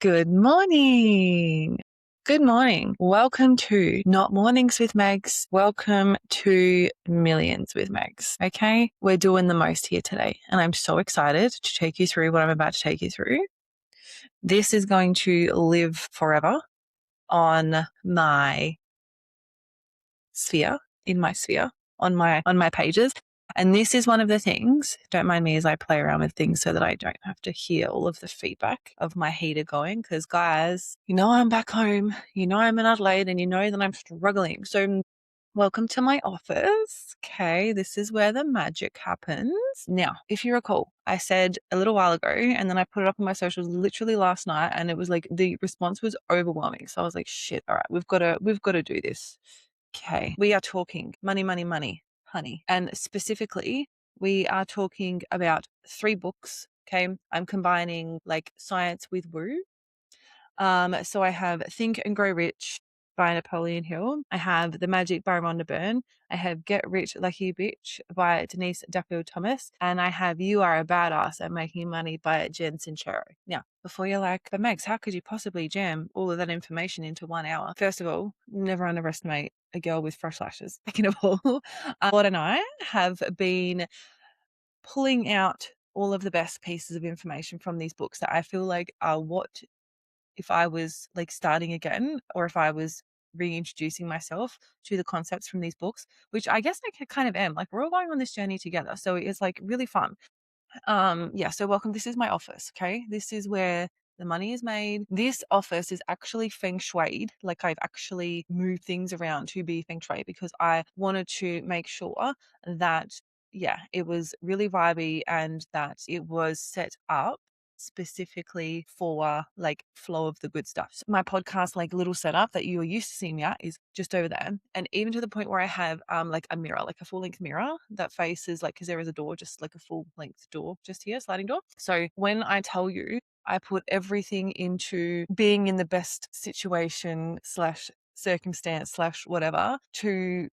Good morning. Good morning. Welcome to Not Mornings with Megs. Welcome to Millions with Megs. Okay, we're doing the most here today, and I'm so excited to take you through what I'm about to take you through. This is going to live forever on my sphere, in my sphere, on my pages. And this is one of the things, don't mind me as I play around with things so that I don't have to hear all of the feedback of my heater going. Because guys, you know I'm back home, you know I'm in Adelaide, and you know that I'm struggling. So welcome to my office. Okay, this is where the magic happens. Now, if you recall, I said a little while ago, and then I put it up on my socials literally last night, and it was like the response was overwhelming. So I was like, shit, all right, we've got to do this. Okay, we are talking money, money, money, honey. And specifically, we are talking about 3 books. Okay, I'm combining like science with woo. So I have Think and Grow Rich by Napoleon Hill. I have The Magic by Rhonda Byrne. I have Get Rich Like You Bitch by Denise Duffield-Thomas. And I have You Are a Badass at Making Money by Jen Sincero. Now, before you're like, but Megs, how could you possibly jam all of that information into 1 hour? First of all, never underestimate a girl with fresh lashes. Second of all, Lord and I have been pulling out all of the best pieces of information from these books that I feel like are what if I was like starting again, or if I was reintroducing myself to the concepts from these books, which I guess I kind of am. Like we're all going on this journey together. So it's like really fun. Yeah, so welcome. This is my office. Okay. This is where the money is made. This office is actually feng shuied. Like I've actually moved things around to be feng shui because I wanted to make sure that, yeah, it was really vibey and that it was set up specifically for like flow of the good stuff. So my podcast, like little setup that you're used to seeing me at, is just over there. And even to the point where I have like a mirror, like a full length mirror that faces like, because there is a door, just like a full length door just here, sliding door. So when I tell you I put everything into being in the best situation slash circumstance slash whatever to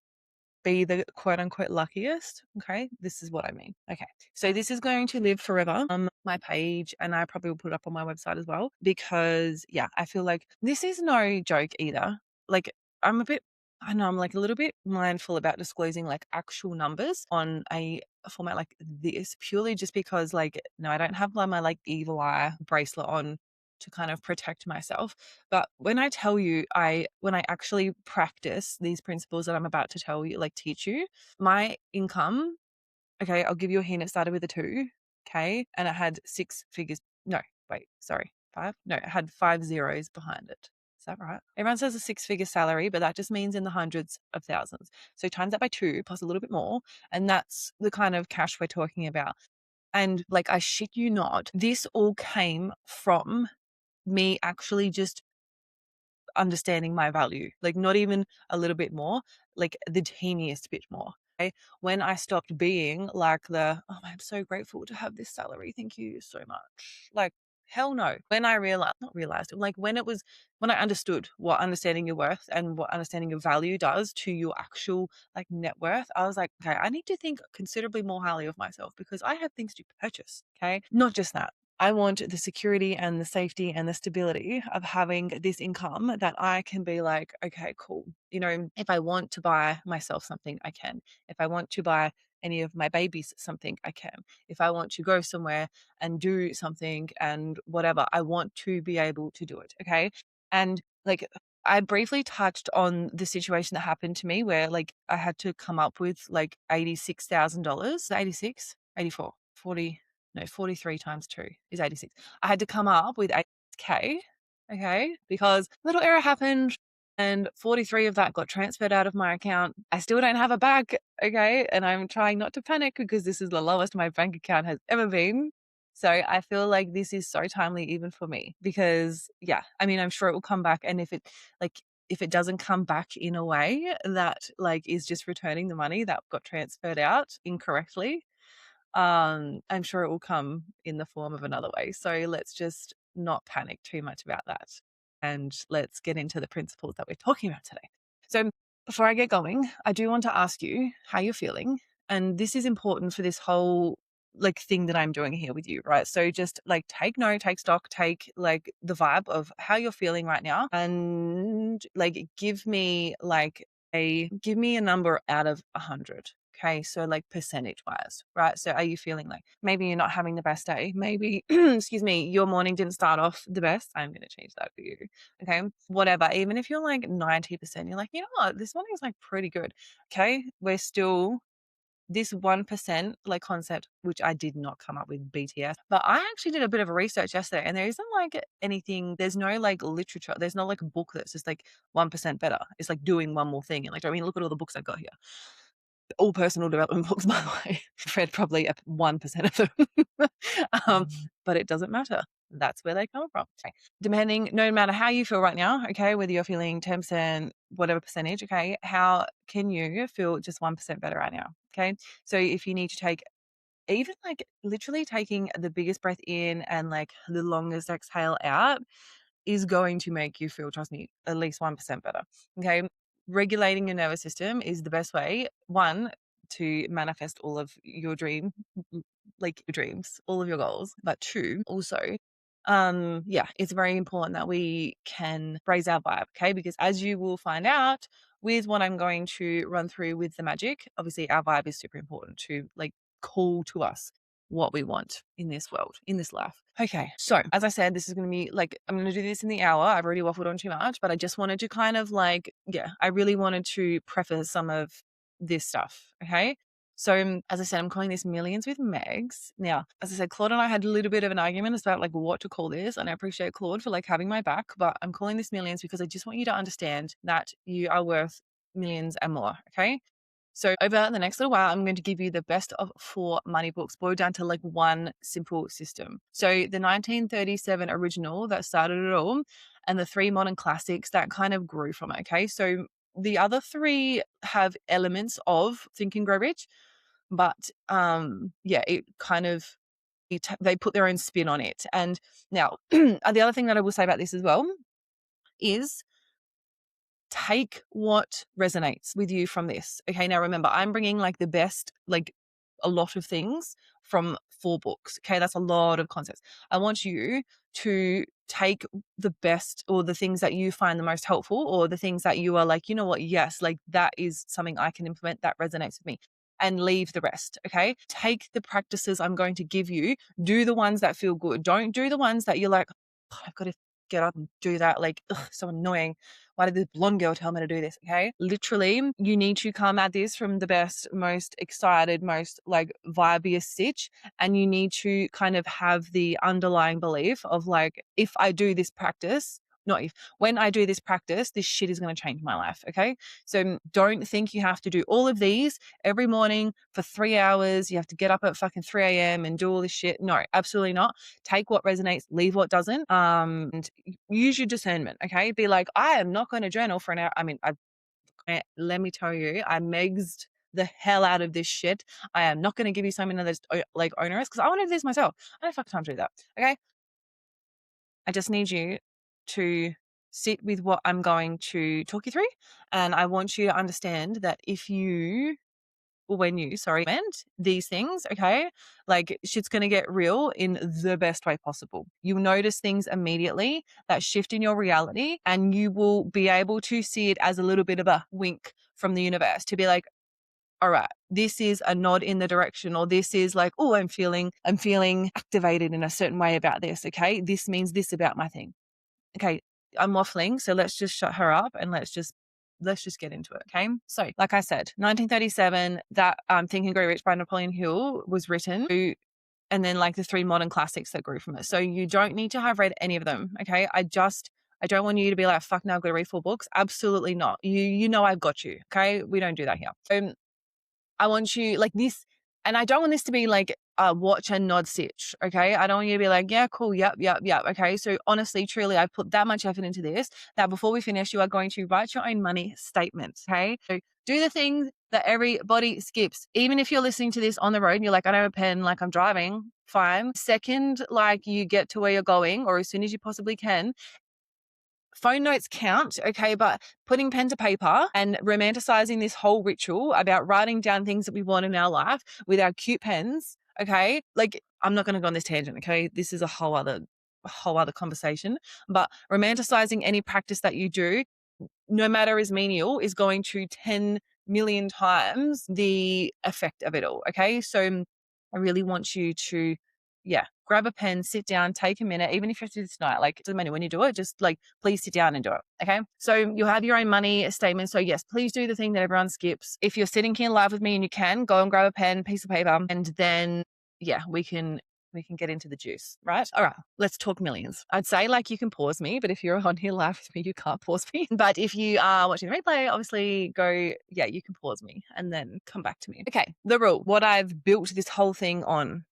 be the quote unquote luckiest. Okay. This is what I mean. Okay. So this is going to live forever on my page, and I probably will put it up on my website as well because yeah, I feel like this is no joke either. Like I'm a bit, I know I'm like a little bit mindful about disclosing like actual numbers on a format like this purely just because like, no, I don't have my like evil eye bracelet on to kind of protect myself. But when I tell you, when I actually practice these principles that I'm about to tell you, like teach you, my income, okay, I'll give you a hint. It started with a 2, okay, and it had 6 figures. No, wait, sorry, 5? No, it had 5 zeros behind it. Is that right? Everyone says a 6-figure salary, but that just means in the hundreds of thousands. So times that by 2 plus a little bit more, and that's the kind of cash we're talking about. And like, I shit you not, this all came from me actually just understanding my value, like not even a little bit more, like the teeniest bit more. Okay. When I stopped being like I'm so grateful to have this salary. Thank you so much. Like, hell no. When I realized, like when I understood what understanding your worth and what understanding your value does to your actual like net worth, I was like, okay, I need to think considerably more highly of myself because I have things to purchase. Okay. Not just that. I want the security and the safety and the stability of having this income that I can be like, okay, cool. You know, if I want to buy myself something, I can. If I want to buy any of my babies something, I can. If I want to go somewhere and do something and whatever, I want to be able to do it. Okay. And like, I briefly touched on the situation that happened to me where like I had to come up with like $86,000, 86, 84, 40. No, 43 times 2 is 86. I had to come up with 8K, okay, because little error happened and 43 of that got transferred out of my account. I still don't have a bag, okay, and I'm trying not to panic because this is the lowest my bank account has ever been. So I feel like this is so timely even for me because, yeah, I mean, I'm sure it will come back. And if it doesn't come back in a way that like is just returning the money that got transferred out incorrectly, I'm sure it will come in the form of another way. So let's just not panic too much about that. And let's get into the principles that we're talking about today. So before I get going, I do want to ask you how you're feeling. And this is important for this whole like thing that I'm doing here with you, right? So just like take note, take stock, take like the vibe of how you're feeling right now, and like give me a number out of 100. Okay, so like percentage wise, right? So are you feeling like maybe you're not having the best day? Maybe, excuse me, your morning didn't start off the best. I'm going to change that for you. Okay, whatever. Even if you're like 90%, you're like, you know what, this morning is like pretty good. Okay, we're still this 1% like concept, which I did not come up with BTS, but I actually did a bit of research yesterday, and there isn't like anything, there's no like literature, there's no like a book that's just like 1% better. It's like doing one more thing. And like, I mean, look at all the books I've got here. All personal development books, by the way. I've read probably 1% of them. But it doesn't matter. That's where they come from. Okay. Depending, no matter how you feel right now, okay, whether you're feeling 10%, whatever percentage, okay, how can you feel just 1% better right now? Okay. So if you need to take even like literally taking the biggest breath in and like the longest exhale out is going to make you feel, trust me, at least 1% better. Okay. Regulating your nervous system is the best way, one, to manifest all of your like your dreams, all of your goals, but two, also, it's very important that we can raise our vibe, okay? Because as you will find out with what I'm going to run through with the magic, obviously our vibe is super important to like call to us what we want in this world, in this life. Okay. So as I said, this is going to be like, I'm going to do this in the hour. I've already waffled on too much, but I just wanted to kind of like, I really wanted to preface some of this stuff. Okay. So as I said, I'm calling this Millions with Megs. Now, as I said, Claude and I had a little bit of an argument about like what to call this. And I appreciate Claude for like having my back, but I'm calling this Millions because I just want you to understand that you are worth millions and more. Okay. So over the next little while, I'm going to give you the best of 4 money books boiled down to like one simple system. So the 1937 original that started it all, and the 3 modern classics that kind of grew from it. Okay. So the other 3 have elements of Think and Grow Rich, but it kind of, they put their own spin on it. And now the other thing that I will say about this as well is take what resonates with you from this. Okay. Now remember, I'm bringing like the best, like a lot of things from 4 books. Okay. That's a lot of concepts. I want you to take the best or the things that you find the most helpful, or the things that you are like, you know what? Yes, like that is something I can implement that resonates with me, and leave the rest. Okay. Take the practices I'm going to give you, do the ones that feel good. Don't do the ones that you're like, oh, I've got to get up and do that. Like, ugh, so annoying. Why did this blonde girl tell me to do this? Okay. Literally, you need to come at this from the best, most excited, most like vibiest stitch. And you need to kind of have the underlying belief of like, if I do this practice, not if, when I do this practice, this shit is going to change my life. Okay. So don't think you have to do all of these every morning for 3 hours. You have to get up at fucking 3 a.m. and do all this shit. No, absolutely not. Take what resonates, leave what doesn't. And use your discernment. Okay. Be like, I am not going to journal for an hour. I mean, let me tell you, I megsed the hell out of this shit. I am not going to give you something that's like onerous, because I want to do this myself. I don't have time to do that. Okay. I just need you to sit with what I'm going to talk you through. And I want you to understand that when you meant these things, okay, like shit's going to get real in the best way possible. You'll notice things immediately that shift in your reality, and you will be able to see it as a little bit of a wink from the universe to be like, all right, this is a nod in the direction, or this is like, oh, I'm feeling activated in a certain way about this. Okay. This means this about my thing. Okay. I'm waffling. So let's just shut her up and let's just get into it. Okay. So like I said, 1937, that Think and Grow Rich by Napoleon Hill was written, and then like the 3 modern classics that grew from it. So you don't need to have read any of them. Okay. I don't want you to be like, fuck, now I've got to read 4 books. Absolutely not. You know, I've got you. Okay. We don't do that here. So I want you like this, and I don't want this to be like a watch and nod stitch. Okay. I don't want you to be like, yeah, cool. Yep. Okay. So honestly, truly, I've put that much effort into this that before we finish, you are going to write your own money statement. Okay. So do the things that everybody skips. Even if you're listening to this on the road and you're like, I don't have a pen, like I'm driving, fine. Second, like you get to where you're going, or as soon as you possibly can, phone notes count, okay, but putting pen to paper and romanticizing this whole ritual about writing down things that we want in our life with our cute pens, Okay. Like, I'm not going to go on this tangent. Okay. This is a whole other conversation, but romanticizing any practice that you do, no matter as menial, is going to 10 million times the effect of it all. Okay. So I really want you to, grab a pen, sit down, take a minute, even if you have to do this tonight, like it doesn't matter when you do it, just like, please sit down and do it. Okay. So you'll have your own money statement. So yes, please do the thing that everyone skips. If you're sitting here live with me and you can, go and grab a pen, piece of paper, and then we can get into the juice, right? All right, let's talk millions. I'd say like you can pause me, but if you're on here live with me, you can't pause me. But if you are watching the replay, obviously you can pause me and then come back to me. Okay, the rule, what I've built this whole thing on.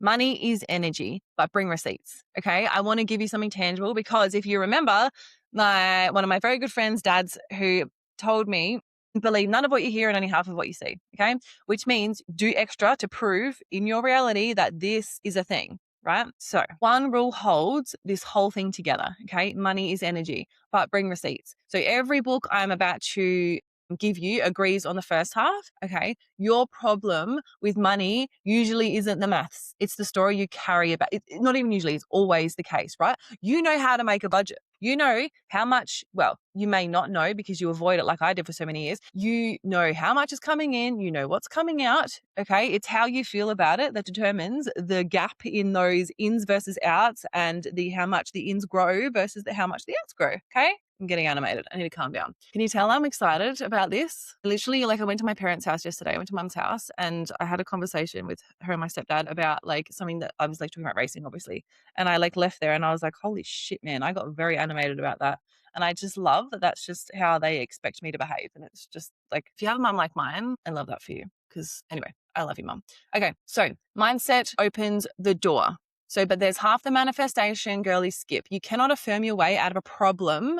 Money is energy, but bring receipts. Okay. I want to give you something tangible because if you remember, one of my very good friends' dads who told me, believe none of what you hear and only half of what you see. Okay. Which means do extra to prove in your reality that this is a thing. Right. So one rule holds this whole thing together. Okay. Money is energy, but bring receipts. So every book I'm about to give you agrees on the first half. Okay. Your problem with money usually isn't the maths. It's the story you carry about it. Not even usually, it's always the case, right? You know how to make a budget. You know how much, well, you may not know because you avoid it like I did for so many years. You know how much is coming in. You know what's coming out. Okay. It's how you feel about it that determines the gap in those ins versus outs and how much the ins grow versus how much the outs grow. Okay. I'm getting animated. I need to calm down. Can you tell I'm excited about this? Literally, like I went to my parents' house yesterday. I went to mum's house and I had a conversation with her and my stepdad about like something that I was like talking about racing, obviously. And I like left there and I was like, holy shit, man, I got very animated about that. And I just love that that's just how they expect me to behave. And it's just like, if you have a mum like mine, I love that for you. Because anyway, I love you, mum. Okay, so mindset opens the door. So, but there's half the manifestation, girly skip. You cannot affirm your way out of a problem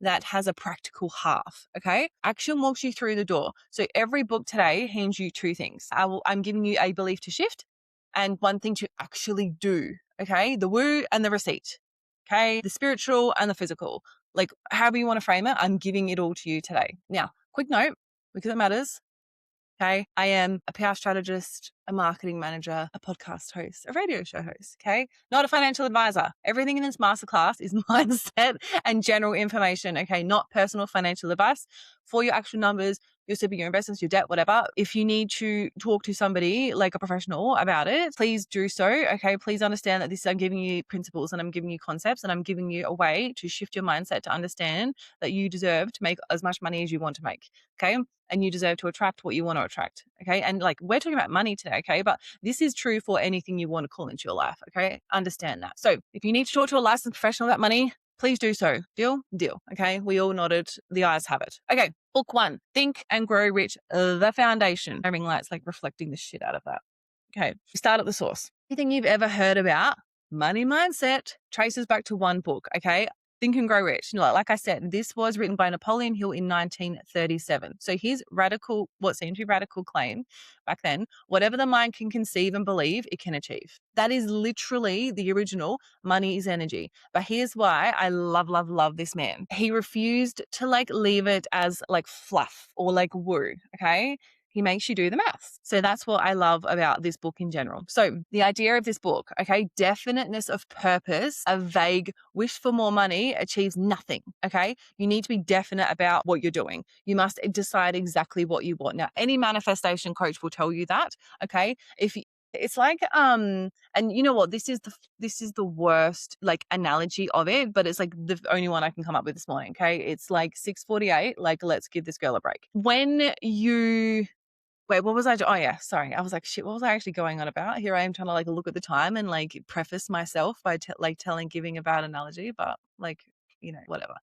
that has a practical half. Okay. Action walks you through the door. So every book today hands you two things. I'm giving you a belief to shift and one thing to actually do. Okay. The woo and the receipt. Okay. The spiritual and the physical. Like however you want to frame it, I'm giving it all to you today. Now, quick note, because it matters. Okay. I am a PR strategist, a marketing manager, a podcast host, a radio show host. Okay. Not a financial advisor. Everything in this masterclass is mindset and general information. Okay. Not personal financial advice for your actual numbers, your super, your investments, your debt, whatever. If you need to talk to somebody like a professional about it, please do so. Okay. Please understand that I'm giving you principles and I'm giving you concepts and I'm giving you a way to shift your mindset to understand that you deserve to make as much money as you want to make. Okay. And you deserve to attract what you want to attract. Okay. And like we're talking about money today. Okay. But this is true for anything you want to call into your life. Okay. Understand that. So if you need to talk to a licensed professional about money, please do so. Deal? Deal. Okay. We all nodded. The eyes have it. Okay. Book 1, Think and Grow Rich, the foundation. Ring lights like reflecting the shit out of that. Okay. We start at the source. Anything you've ever heard about money mindset traces back to one book. Okay. Think and Grow Rich. Like I said, this was written by Napoleon Hill in 1937. So his what seemed to be radical claim back then, whatever the mind can conceive and believe, it can achieve. That is literally the original money is energy. But here's why I love, love, love this man. He refused to like leave it as like fluff or like woo. Okay. He makes you do the maths. So that's what I love about this book in general. So the idea of this book, okay, definiteness of purpose, a vague wish for more money achieves nothing, okay? You need to be definite about what you're doing. You must decide exactly what you want. Now, any manifestation coach will tell you that, okay? It's like and you know what, this is the worst like analogy of it, but it's like the only one I can come up with this morning. Okay, it's like 6:48, like let's give this girl a break. When you wait, what was I? Oh yeah, sorry. I was like, shit, what was I actually going on about? Here I am trying to like look at the time and like preface myself by giving a bad analogy, but like, whatever.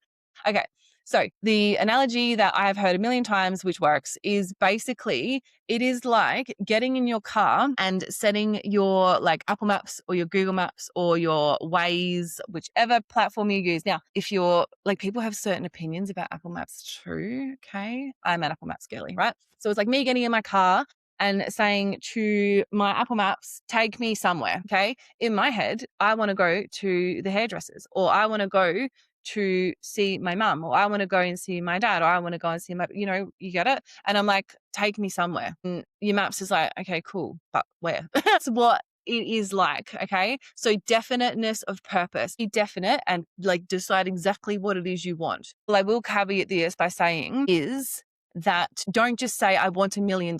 Okay. So the analogy that I've heard a million times, which works, is basically it is like getting in your car and setting your like Apple Maps or your Google Maps or your Waze, whichever platform you use. Now, if you're like, people have certain opinions about Apple Maps too. Okay. I'm an Apple Maps girly, right? So it's like me getting in my car and saying to my Apple Maps, take me somewhere. Okay. In my head, I want to go to the hairdressers or I want to go to see my mum, or I want to go and see my dad, or I want to go and see my, you get it? And I'm like, take me somewhere. And your maps is like, okay, cool, but where? That's what it is like. Okay. So definiteness of purpose, be definite and like decide exactly what it is you want. Well, I will caveat this by saying is that don't just say, I want $1 million.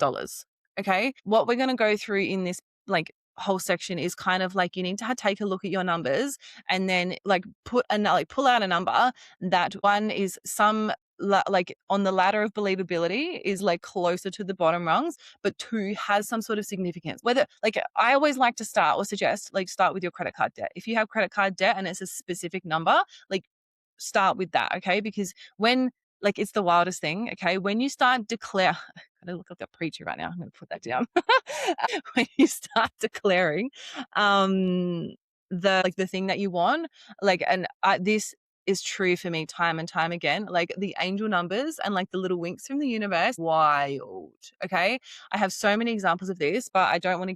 Okay. What we're going to go through in this like whole section is kind of like you need to take a look at your numbers and then like pull out a number that one is some like on the ladder of believability is like closer to the bottom rungs, but 2 has some sort of significance. Whether like I always like to start or suggest like start with your credit card debt. If you have credit card debt and it's a specific number, like start with that, okay? Because when like it's the wildest thing, okay? When you start declare, I gotta look up that preacher right now. I'm gonna put that down. When you start declaring the thing that you want, like, and this is true for me time and time again, like the angel numbers and like the little winks from the universe, wild. Okay. I have so many examples of this, but I don't want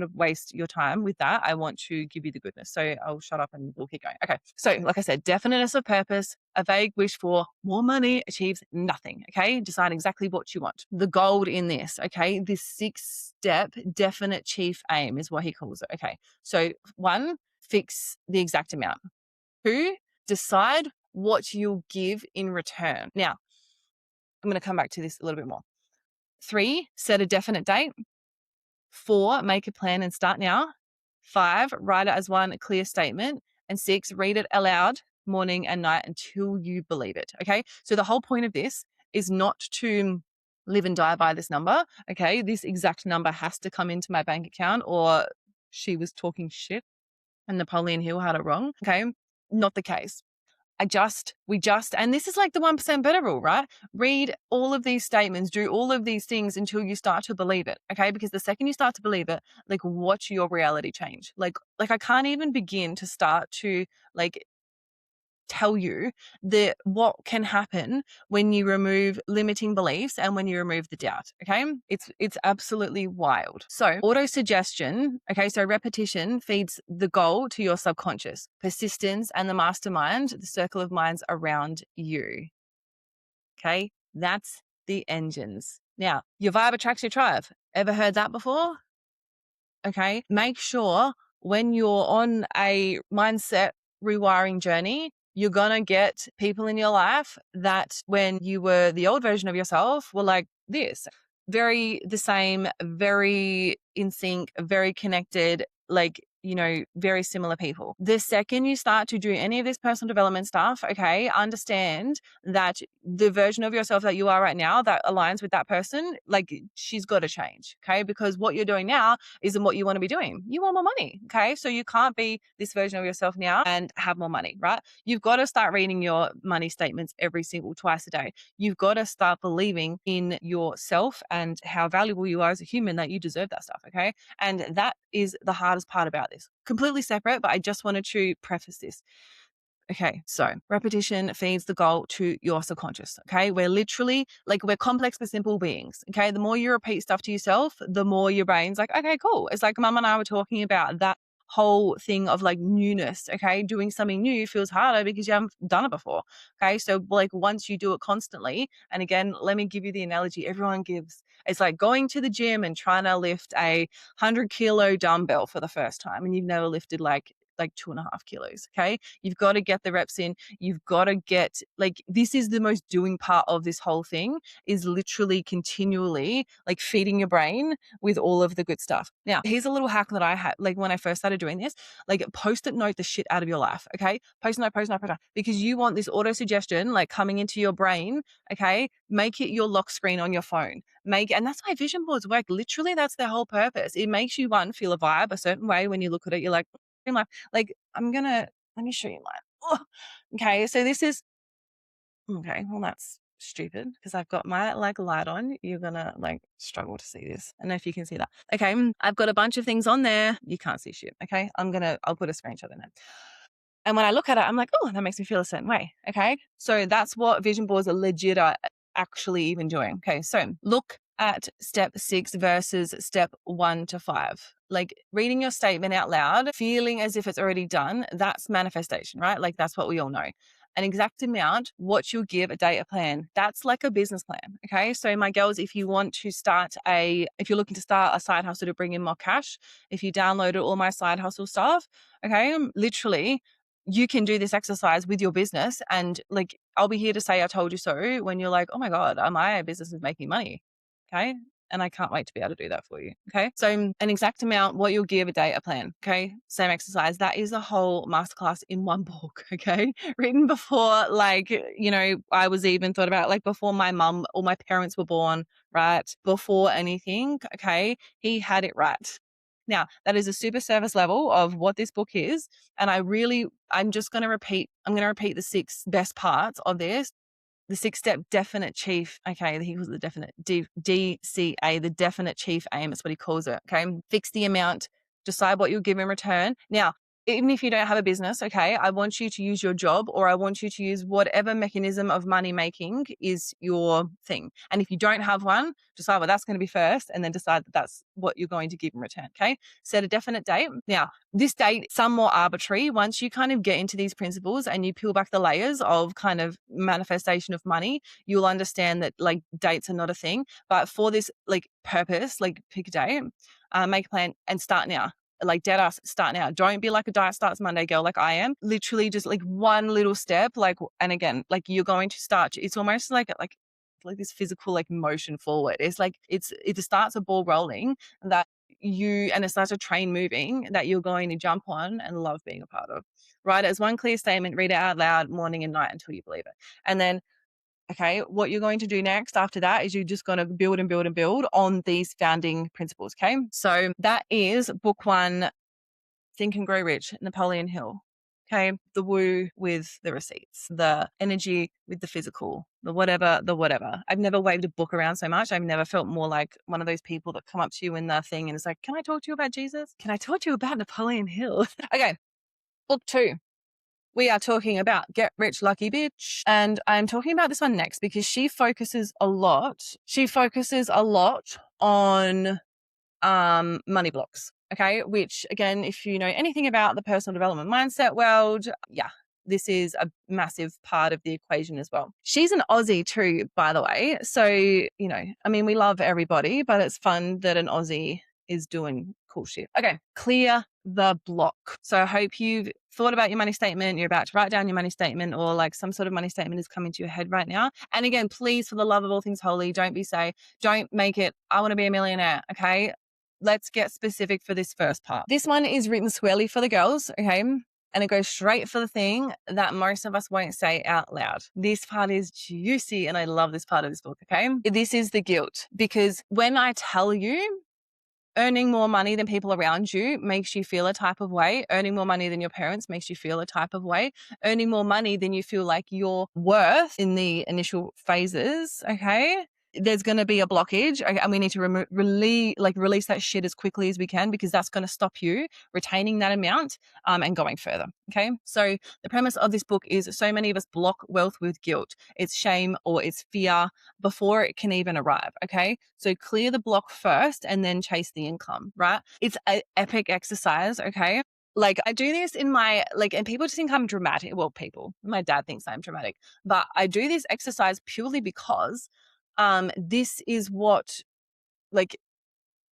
to waste your time with that. I want to give you the goodness. So I'll shut up and we'll keep going. Okay. So like I said, definiteness of purpose, a vague wish for more money achieves nothing. Okay. Decide exactly what you want. The gold in this. Okay. This 6-step definite chief aim is what he calls it. Okay. So 1, fix the exact amount. 2, decide what you'll give in return. Now, I'm going to come back to this a little bit more. 3, set a definite date. 4, make a plan and start now. 5, write it as one clear statement. And 6, read it aloud morning and night until you believe it. Okay. So the whole point of this is not to live and die by this number. Okay. This exact number has to come into my bank account or she was talking shit and Napoleon Hill had it wrong. Okay. Not the case. And this is like the 1% better rule, right? Read all of these statements, do all of these things until you start to believe it. Okay. Because the second you start to believe it, like watch your reality change. Like I can't even begin to start to like tell you what can happen when you remove limiting beliefs and when you remove the doubt. Okay. It's absolutely wild. So auto suggestion. Okay. So repetition feeds the goal to your subconscious, persistence and the mastermind, the circle of minds around you. Okay. That's the engines. Now your vibe attracts your tribe. Ever heard that before? Okay. Make sure when you're on a mindset rewiring journey, you're going to get people in your life that when you were the old version of yourself were like this, very the same, very in sync, very connected, like, very similar people. The second you start to do any of this personal development stuff, okay, understand that the version of yourself that you are right now that aligns with that person, like she's got to change. Okay. Because what you're doing now isn't what you want to be doing. You want more money. Okay. So you can't be this version of yourself now and have more money, right? You've got to start reading your money statements twice a day. You've got to start believing in yourself and how valuable you are as a human, that you deserve that stuff. Okay. And that is the hardest part about this. Completely separate, but I just wanted to preface this. Okay, so repetition feeds the goal to your subconscious. Okay, we're literally we're complex but simple beings. Okay, the more you repeat stuff to yourself, the more your brain's like, okay, cool. It's like Mum and I were talking about that whole thing of like newness. Okay, doing something new feels harder because you haven't done it before. Okay, so like once you do it constantly, and again, let me give you the analogy everyone gives. It's like going to the gym and trying to lift a 100-kilo dumbbell for the first time, and you've never lifted like 2.5 kilos. Okay. You've got to get the reps in. You've got to get this is the most doing part of this whole thing, is literally continually like feeding your brain with all of the good stuff. Now, here's a little hack that I had, like when I first started doing this, like post-it note the shit out of your life. Okay. Post-it note, because you want this auto suggestion, like coming into your brain. Okay. Make it your lock screen on your phone. And that's why vision boards work. Literally, that's their whole purpose. It makes you feel a vibe a certain way when you look at it. You're like, let me show you mine. Oh, okay. So this is, okay. Well, that's stupid because I've got my light on. You're going to struggle to see this. I don't know if you can see that. Okay. I've got a bunch of things on there. You can't see shit. Okay. I'll put a screenshot in there. And when I look at it, I'm like, oh, that makes me feel a certain way. Okay. So that's what vision boards are legit actually even doing. Okay. So look at step 6 versus step 1 to 5. Like reading your statement out loud, feeling as if it's already done, that's manifestation, right? Like that's what we all know. an exact amount, what you'll give a day a plan. That's like a business plan. Okay. So my girls, if you're looking to start a side hustle to bring in more cash, if you downloaded all my side hustle stuff, okay, literally you can do this exercise with your business. And like, I'll be here to say, I told you so when you're like, oh my God, my business is making money. Okay. And I can't wait to be able to do that for you. Okay. So an exact amount, what you'll give a day a plan. Okay. Same exercise. That is a whole masterclass in one book. Okay. Written before, like, I was even thought about, like, before my mum or my parents were born, right? Before anything. Okay. He had it right. Now, that is a super service level of what this book is. And I'm going to repeat the 6 best parts of this. The 6-step definite chief. Okay. He was the definite DCA, the definite chief aim. That's what he calls it. Okay. Fix the amount, decide what you'll give in return. Now, even if you don't have a business, okay, I want you to use your job, or I want you to use whatever mechanism of money making is your thing. And if you don't have one, decide what that's going to be first, and then decide that that's what you're going to give in return. Okay. Set a definite date. Now, this date, some more arbitrary. Once you kind of get into these principles and you peel back the layers of kind of manifestation of money, you'll understand that like dates are not a thing. But for this like purpose, like pick a date, make a plan and start now. Like dead ass, start now. Don't be like a diet starts Monday girl like I am. Literally just like one little step. Like, and again, like you're going to start. It's almost like this physical like motion forward. It's like it starts a ball rolling that and it starts a train moving that you're going to jump on and love being a part of. Write it as one clear statement, read it out loud morning and night until you believe it. And then, okay, what you're going to do next after that is you're just going to build and build and build on these founding principles. Okay. So that is book 1, Think and Grow Rich, Napoleon Hill. Okay. The woo with the receipts, the energy with the physical, the whatever. I've never waved a book around so much. I've never felt more like one of those people that come up to you in the thing and it's like, can I talk to you about Jesus? Can I talk to you about Napoleon Hill? Okay. Book 2. We are talking about Get Rich Lucky Bitch. And I'm talking about this one next because she focuses a lot on money blocks. Okay. Which again, if you know anything about the personal development mindset world, yeah, this is a massive part of the equation as well. She's an Aussie too, by the way. So, I mean, we love everybody, but it's fun that an Aussie is doing cool shit. Okay. Clear the block. So I hope you've thought about your money statement. You're about to write down your money statement, or like some sort of money statement is coming to your head right now. And again, please, for the love of all things holy, don't make it, I want to be a millionaire. Okay. Let's get specific for this first part. This one is written squarely for the girls. Okay. And it goes straight for the thing that most of us won't say out loud. This part is juicy. And I love this part of this book. Okay. This is the guilt, because when I tell you, earning more money than people around you makes you feel a type of way. Earning more money than your parents makes you feel a type of way. Earning more money than you feel like you're worth in the initial phases, okay? There's going to be a blockage, and we need to release that shit as quickly as we can, because that's going to stop you retaining that amount and going further. Okay. So the premise of this book is so many of us block wealth with guilt. It's shame or it's fear before it can even arrive. Okay. So clear the block first and then chase the income, right? It's an epic exercise. Okay. Like I do this in my, and people just think I'm dramatic. Well, my dad thinks I'm dramatic, but I do this exercise purely because this is what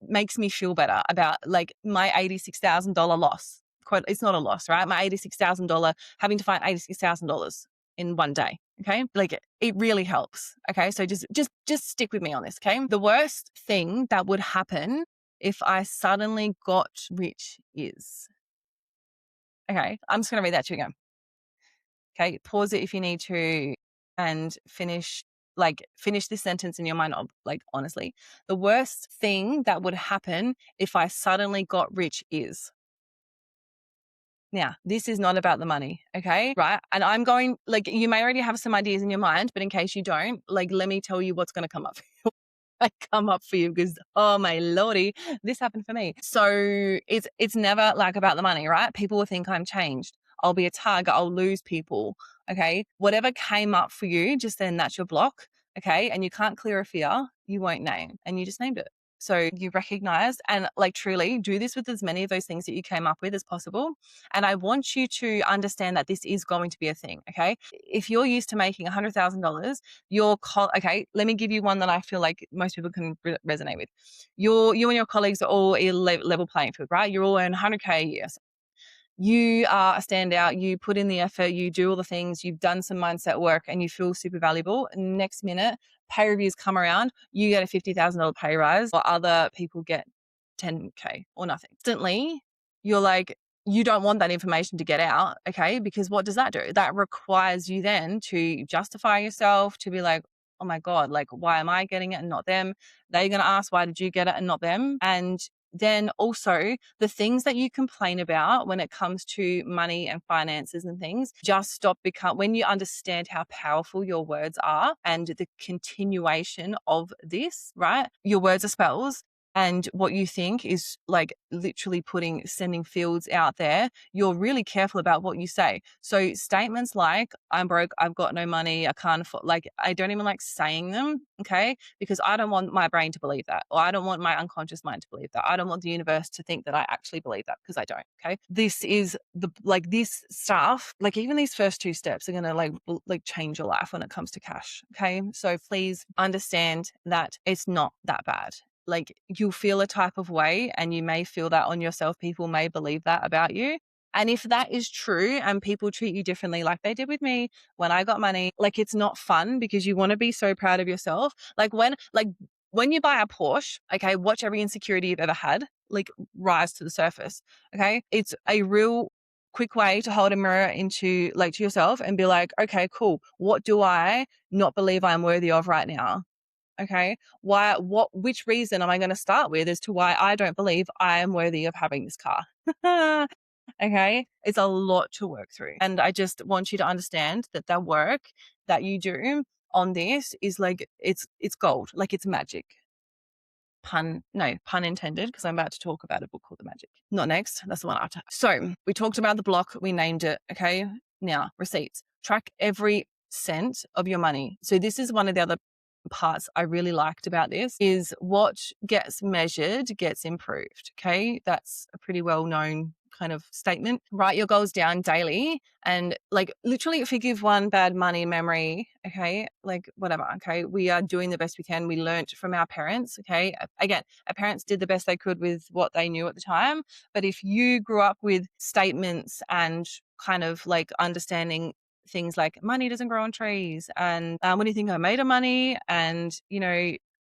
makes me feel better about my $86,000 loss. It's not a loss, right? My $86,000, having to find $86,000 in one day. Okay. It really helps. Okay. So just stick with me on this. Okay. The worst thing that would happen if I suddenly got rich is, okay, I'm just going to read that to you again. Okay. Pause it if you need to and finish this sentence in your mind. Honestly, the worst thing that would happen if I suddenly got rich is. Now, this is not about the money. Okay. Right. And I'm going, you may already have some ideas in your mind, but in case you don't, let me tell you what's going to come up. Because, oh my lordy, this happened for me. So it's never about the money, right? People will think I'm changed. I'll be a target. I'll lose people. Okay. Whatever came up for you, just then that's your block. Okay. And you can't clear a fear you won't name. And you just named it. So you recognize and like truly do this with as many of those things that you came up with as possible. And I want you to understand that this is going to be a thing. Okay. If you're used to making $100,000, okay, let me give you one that I feel like most people can resonate with. You and your colleagues are all a level playing field, right? You're all earning 100K a year. You are a standout, you put in the effort, you do all the things, you've done some mindset work and you feel super valuable. Next minute, pay reviews come around, you get a $50,000 pay rise, or other people get 10K or nothing. Instantly, you're like, you don't want that information to get out, okay? Because what does that do? That requires you then to justify yourself, to be like, oh my God, like, why am I getting it and not them? They're going to ask, why did you get it and not them? And then also the things that you complain about when it comes to money and finances and things, just stop when you understand how powerful your words are and the continuation of this, right? Your words are spells. And what you think is like literally sending fields out there. You're really careful about what you say. So statements like, I'm broke, I've got no money, I can't afford, like, I don't even like saying them. Okay. Because I don't want my brain to believe that, or I don't want my unconscious mind to believe that. I don't want the universe to think that I actually believe that, because I don't. Okay. This is this stuff, like even these first two steps are going to like change your life when it comes to cash. Okay. So please understand that it's not that bad. Like, you'll feel a type of way and you may feel that on yourself. People may believe that about you. And if that is true and people treat you differently, like they did with me when I got money, like, it's not fun because you want to be so proud of yourself. Like when you buy a Porsche, okay, watch every insecurity you've ever had, like, rise to the surface. Okay. It's a real quick way to hold a mirror to yourself and be like, okay, cool. What do I not believe I'm worthy of right now? Okay. Which reason am I going to start with as to why I don't believe I am worthy of having this car? Okay. It's a lot to work through. And I just want you to understand that the work that you do on this is like, it's gold, like it's magic. Pun intended, because I'm about to talk about a book called The Magic. Not next. That's the one after. So we talked about the block. We named it. Okay. Now, receipts. Track every cent of your money. So this is one of the other parts I really liked about this, is what gets measured gets improved. Okay. That's a pretty well-known kind of statement. Write your goals down daily and like literally forgive one bad money memory. Okay. Like whatever. Okay. We are doing the best we can. We learnt from our parents. Okay. Again, our parents did the best they could with what they knew at the time. But if you grew up with statements and kind of like understanding things like money doesn't grow on trees, and what do you think I made of money? And,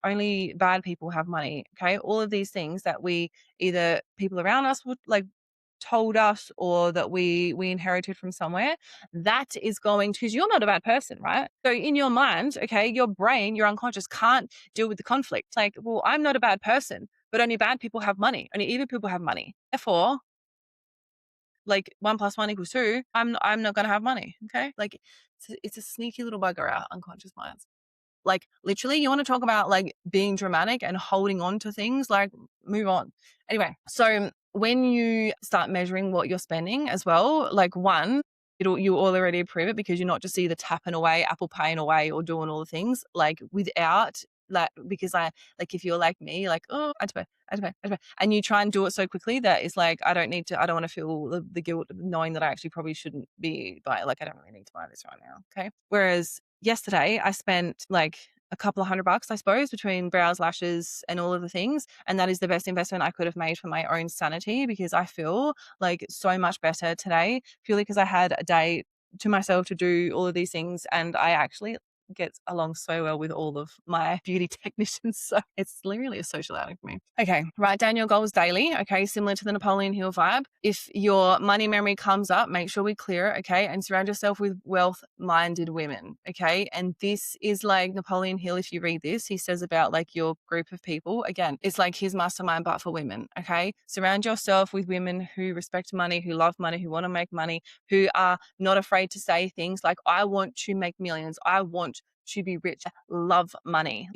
only bad people have money. Okay. All of these things that we either people around us would like told us, or that we inherited from somewhere, that is going to, because you're not a bad person, right? So in your mind, okay, your brain, your unconscious can't deal with the conflict. Like, well, I'm not a bad person, but only bad people have money. Only evil people have money. Therefore, like 1 + 1 = 2, I'm not going to have money. Okay. Like it's a sneaky little bugger, our unconscious minds. Like literally, you want to talk about like being dramatic and holding on to things, like move on. Anyway, so when you start measuring what you're spending as well, like one, you already approve it because you're not just either tapping away, Apple Paying away, or doing all the things like without like, because if you're like me, like, oh, I had to pay, and you try and do it so quickly that it's like, I don't want to feel the guilt of knowing that I actually probably shouldn't be buying, like, I don't really need to buy this right now. Okay. Whereas yesterday I spent like a couple of $100, I suppose, between brows, lashes, and all of the things. And that is the best investment I could have made for my own sanity, because I feel like so much better today, purely because I had a day to myself to do all of these things. And I actually get along so well with all of my beauty technicians. So it's literally a social outing for me. Okay. Write down your goals daily. Okay. Similar to the Napoleon Hill vibe. If your money memory comes up, make sure we clear it. Okay. And surround yourself with wealth-minded women. Okay. And this is like Napoleon Hill. If you read this, he says about like your group of people. Again, it's like his mastermind, but for women. Okay. Surround yourself with women who respect money, who love money, who want to make money, who are not afraid to say things like, I want to make millions. I want to be rich. I love money.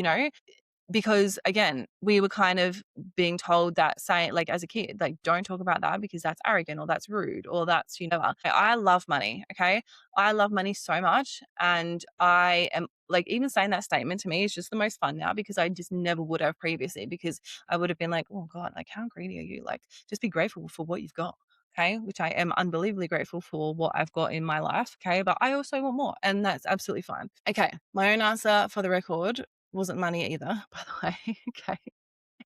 because again, we were kind of being told that, saying, like, as a kid, like, don't talk about that because that's arrogant or that's rude or that's, I love money. Okay. I love money so much. And I am like, even saying that statement to me is just the most fun now because I just never would have previously, because I would have been like, oh God, like, how greedy are you? Like, just be grateful for what you've got. Okay. Which I am unbelievably grateful for what I've got in my life. Okay. But I also want more, and that's absolutely fine. Okay. My own answer, for the record, wasn't money either, by the way. Okay.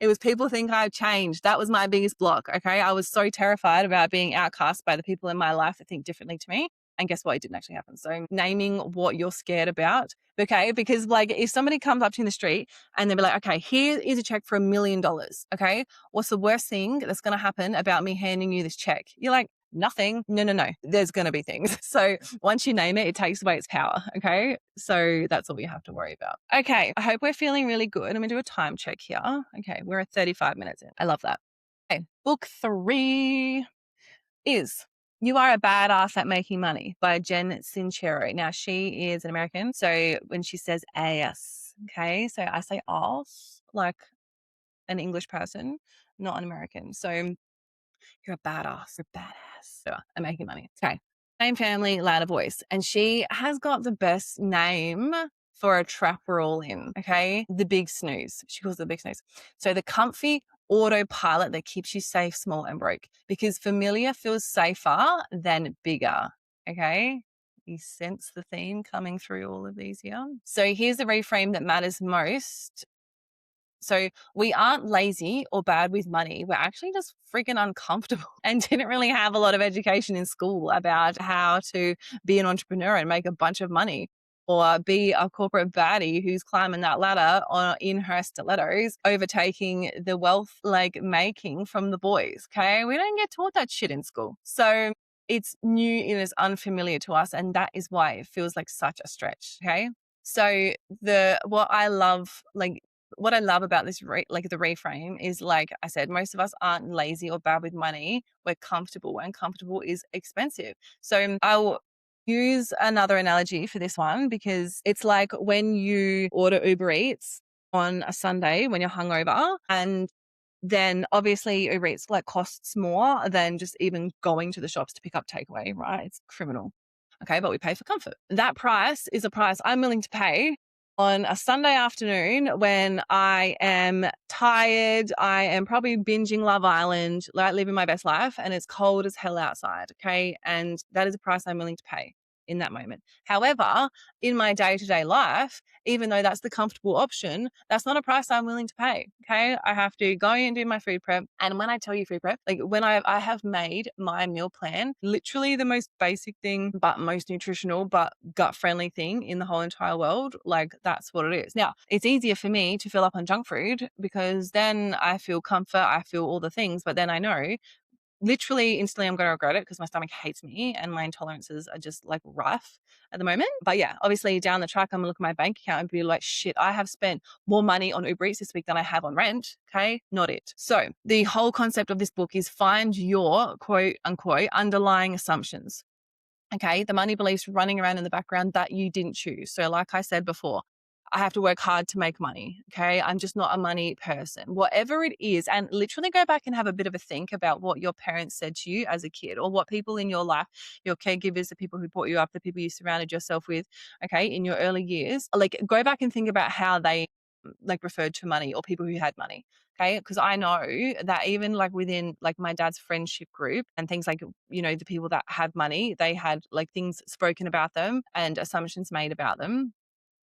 It was people think I've changed. That was my biggest block. Okay. I was so terrified about being outcast by the people in my life that think differently to me. And guess what? It didn't actually happen. So naming what you're scared about. Okay. Because like, if somebody comes up to you in the street and they'll be like, okay, here is a check for $1 million. Okay. What's the worst thing that's going to happen about me handing you this check? You're like, nothing. No, no, no. There's going to be things. So once you name it, it takes away its power. Okay. So that's all you have to worry about. Okay. I hope we're feeling really good. I'm going to do a time check here. Okay. We're at 35 minutes in. I love that. Okay. Book 3 is You Are a Badass at Making Money by Jen Sincero. Now, she is an American. So when she says ass, okay. So I say ass like an English person, not an American. So you're a badass. You're a badass. So I'm making money. Okay. Same family, louder voice. And she has got the best name for a trap we're all in. Okay. The Big Snooze. She calls it the Big Snooze. So the comfy autopilot that keeps you safe, small, and broke, because familiar feels safer than bigger. Okay. You sense the theme coming through all of these here. So here's the reframe that matters most. So we aren't lazy or bad with money. We're actually just freaking uncomfortable and didn't really have a lot of education in school about how to be an entrepreneur and make a bunch of money, or be a corporate baddie who's climbing that ladder in her stilettos, overtaking the wealth like making from the boys. Okay. We don't get taught that shit in school. So it's new and it's unfamiliar to us. And that is why it feels like such a stretch. Okay. So what I love about this, the reframe is, like I said, most of us aren't lazy or bad with money. We're comfortable, and comfortable is expensive. So I'll use another analogy for this one, because it's like when you order Uber Eats on a Sunday when you're hungover, and then obviously Uber Eats like costs more than just even going to the shops to pick up takeaway, right? It's criminal. Okay, but we pay for comfort. That price is a price I'm willing to pay on a Sunday afternoon when I am tired. I am probably binging Love Island, like living my best life, and it's cold as hell outside. Okay. And that is a price I'm willing to pay in that moment. However, in my day-to-day life, even though that's the comfortable option, that's not a price I'm willing to pay. Okay. I have to go and do my food prep. And when I tell you food prep, like when I have made my meal plan, literally the most basic thing, but most nutritional, but gut friendly thing in the whole entire world. Like that's what it is. Now, it's easier for me to fill up on junk food because then I feel comfort, I feel all the things, but then I know literally instantly I'm going to regret it because my stomach hates me and my intolerances are just like rife at the moment. But yeah, obviously down the track, I'm going to look at my bank account and be like, shit, I have spent more money on Uber Eats this week than I have on rent. Okay. Not it. So the whole concept of this book is find your quote unquote underlying assumptions. Okay. The money beliefs running around in the background that you didn't choose. So like I said before, I have to work hard to make money. Okay. I'm just not a money person, whatever it is. And literally go back and have a bit of a think about what your parents said to you as a kid, or what people in your life, your caregivers, the people who brought you up, the people you surrounded yourself with, okay, in your early years. Like go back and think about how they like referred to money, or people who had money. Okay. Because I know that even like within like my dad's friendship group and things like, the people that had money, they had like things spoken about them and assumptions made about them.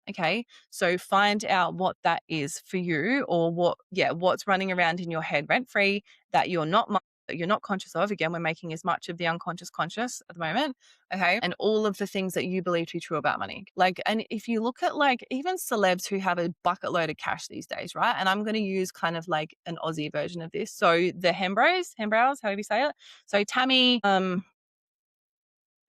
Okay. So find out what that is for you, or what's running around in your head rent free that you're not conscious of. Again, we're making as much of the unconscious conscious at the moment. Okay. And all of the things that you believe to be true about money. Like, and if you look at like even celebs who have a bucket load of cash these days, right? And I'm going to use kind of like an Aussie version of this. So the Hembrows, however you say it. So Tammy,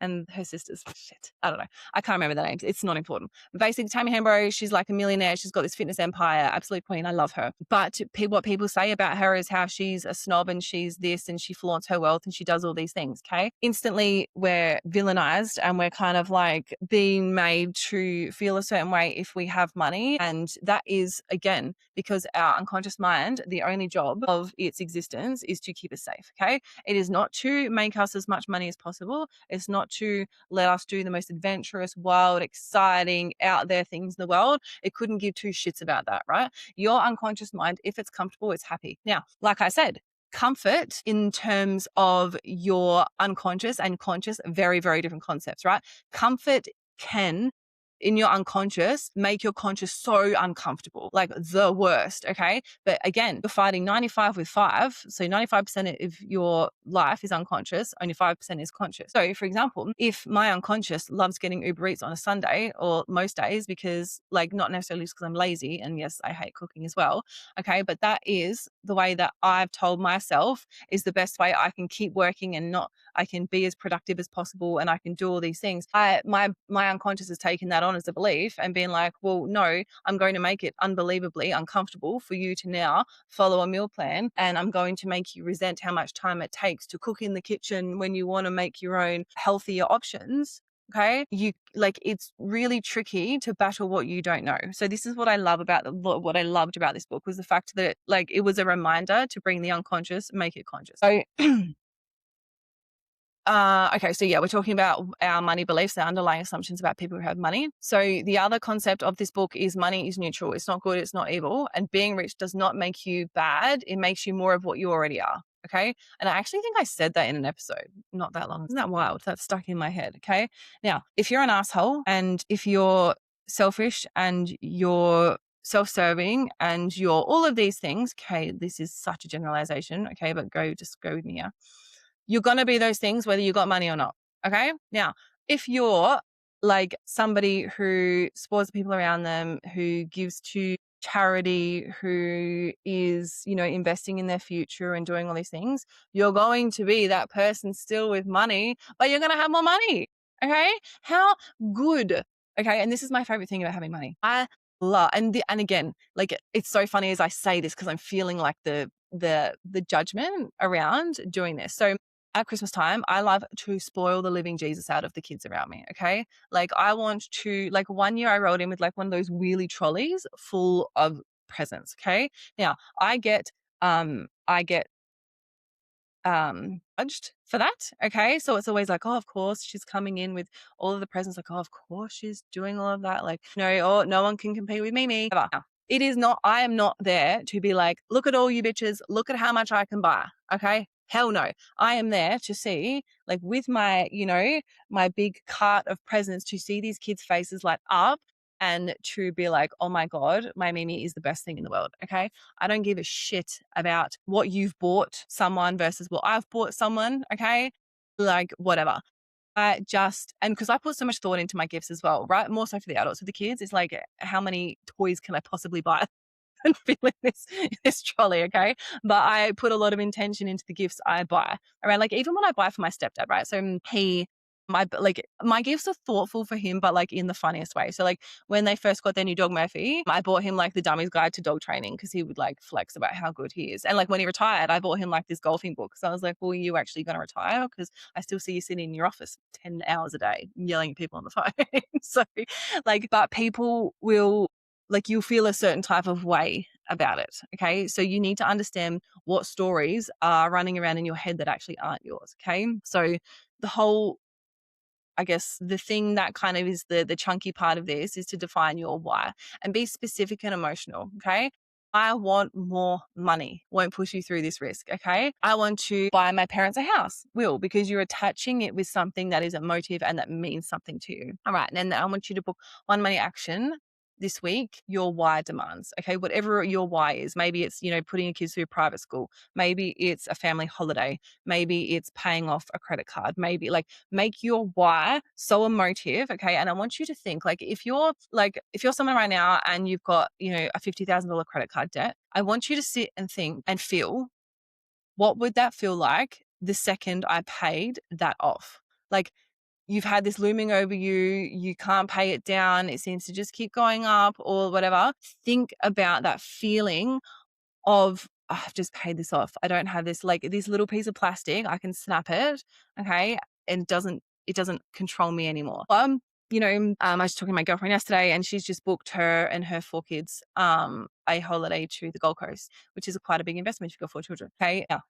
and her sisters. Shit, I don't know. I can't remember the names. It's not important. Basically, Tammy Hembrow, she's like a millionaire. She's got this fitness empire. Absolute queen. I love her. But what people say about her is how she's a snob and she's this and she flaunts her wealth and she does all these things. Okay. Instantly, we're villainized and we're kind of like being made to feel a certain way if we have money. And that is, again, because our unconscious mind, the only job of its existence is to keep us safe. Okay. It is not to make us as much money as possible. It's not to let us do the most adventurous, wild, exciting, out there things in the world. It couldn't give two shits about that, right? Your unconscious mind, if it's comfortable, it's happy. Now, like I said, comfort in terms of your unconscious and conscious, very, very different concepts, right? Comfort can, in your unconscious, make your conscious so uncomfortable, like the worst. Okay. But again, you're fighting 95 with 5. So 95% of your life is unconscious, only 5% is conscious. So for example, if my unconscious loves getting Uber Eats on a Sunday or most days, because like not necessarily because I'm lazy, and yes, I hate cooking as well. Okay. But that is the way that I've told myself is the best way I can keep working and not, I can be as productive as possible and I can do all these things. My unconscious has taken that on as a belief and been like, well, no, I'm going to make it unbelievably uncomfortable for you to now follow a meal plan, and I'm going to make you resent how much time it takes to cook in the kitchen when you want to make your own healthier options. Okay. It's really tricky to battle what you don't know. So this is what I love about what I loved about this book was the fact that like it was a reminder to bring the unconscious, make it conscious. So okay, so yeah, we're talking about our money beliefs, the underlying assumptions about people who have money. So the other concept of this book is money is neutral. It's not good, it's not evil. And being rich does not make you bad. It makes you more of what you already are. Okay. And I actually think I said that in an episode not that long. Isn't that wild? That's stuck in my head. Okay. Now, if you're an asshole and if you're selfish and you're self-serving and you're all of these things, okay, this is such a generalization. Okay. But just go with me here. You're going to be those things whether you got money or not. Okay. Now, if you're like somebody who supports the people around them, who gives to charity, who is, investing in their future and doing all these things, you're going to be that person still with money, but you're going to have more money. Okay. How good. Okay. And this is my favorite thing about having money. I love, and again, like it's so funny as I say this because I'm feeling like the judgment around doing this. So at Christmas time, I love to spoil the living Jesus out of the kids around me. Okay. Like I want to, like one year I rolled in with like one of those wheelie trolleys full of presents. Okay. Now I get judged for that. Okay. So it's always like, oh, of course she's coming in with all of the presents. Like, oh, of course she's doing all of that. Like, no, no one can compete with me. Now, it is not, I am not there to be like, look at all you bitches, look at how much I can buy. Okay. Hell no. I am there to see, like with my, my big cart of presents, to see these kids' faces light up and to be like, oh my God, my Mimi is the best thing in the world. Okay. I don't give a shit about what you've bought someone versus what I've bought someone. Okay. Like whatever. And because I put so much thought into my gifts as well, right? More so for the adults. For the kids, it's like, how many toys can I possibly buy and fill in this trolley, okay? But I put a lot of intention into the gifts I buy. Around like even when I buy for my stepdad, right? So my gifts are thoughtful for him, but like in the funniest way. So like when they first got their new dog Murphy, I bought him like the dummy's guide to dog training because he would like flex about how good he is. And like when he retired, I bought him like this golfing book. So I was like, well, are you actually going to retire? Because I still see you sitting in your office 10 hours a day yelling at people on the phone. So like, but people will, like you'll feel a certain type of way about it. Okay. So you need to understand what stories are running around in your head that actually aren't yours. Okay. So the whole, I guess the thing that kind of is the chunky part of this is to define your why and be specific and emotional. Okay. I want more money. Won't push you through this risk. Okay. I want to buy my parents a house. Will, because you're attaching it with something that is a motive and that means something to you. All right. And then I want you to book one money action this week, your why demands. Okay. Whatever your why is. Maybe it's, putting your kids through private school. Maybe it's a family holiday.Maybe it's paying off a credit card. Maybe like make your why so emotive. Okay. And I want you to think like, if you're someone right now and you've got, a $50,000 credit card debt, I want you to sit and think and feel, what would that feel like the second I paid that off? Like, you've had this looming over you, you can't pay it down, it seems to just keep going up or whatever, think about that feeling of, "Oh, I've just paid this off. I don't have this, like this little piece of plastic, I can snap it, okay, and it doesn't control me anymore." I was talking to my girlfriend yesterday, and she's just booked her and her 4 kids a holiday to the Gold Coast, which is quite a big investment if you've got 4 children. Okay, now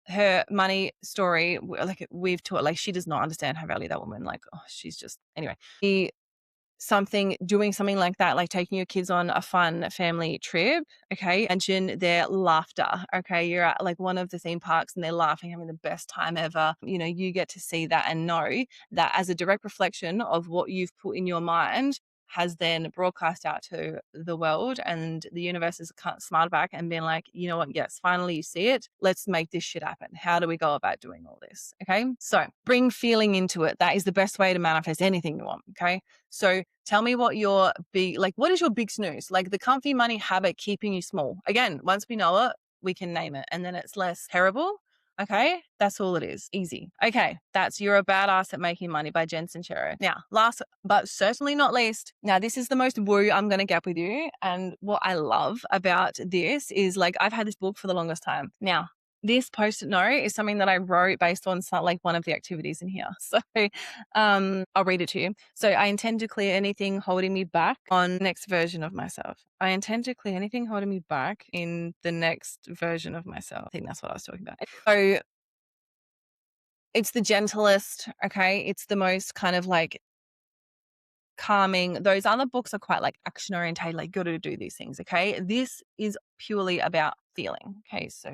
her money story, like we've taught, like she does not understand how value that woman. Like, oh, she's just anyway. Doing something like that, like taking your kids on a fun family trip, okay, imagine their laughter, okay, you're at like one of the theme parks and they're laughing, having the best time ever, you get to see that and know that as a direct reflection of what you've put in your mind has then broadcast out to the world, and the universe has smiled back and been like, you know what, yes, finally you see it, let's make this shit happen. How do we go about doing all this? Okay, so bring feeling into it. That is the best way to manifest anything you want. Okay, so tell me what what is your big snooze? Like the comfy money habit keeping you small. Again, once we know it, we can name it, and then it's less terrible. Okay, that's all it is. Easy. Okay, that's You're a Badass at Making Money by Jen Sincero. Now, last but certainly not least, now this is the most woo I'm going to get with you. And what I love about this is, like, I've had this book for the longest time. Now, this post-it note is something that I wrote based on like one of the activities in here. So I'll read it to you. So I intend to clear anything holding me back on the next version of myself. I intend to clear anything holding me back in the next version of myself. I think that's what I was talking about. So it's the gentlest, okay? It's the most kind of like calming. Those other books are quite like action oriented, like got to do these things, okay? This is purely about feeling. Okay, so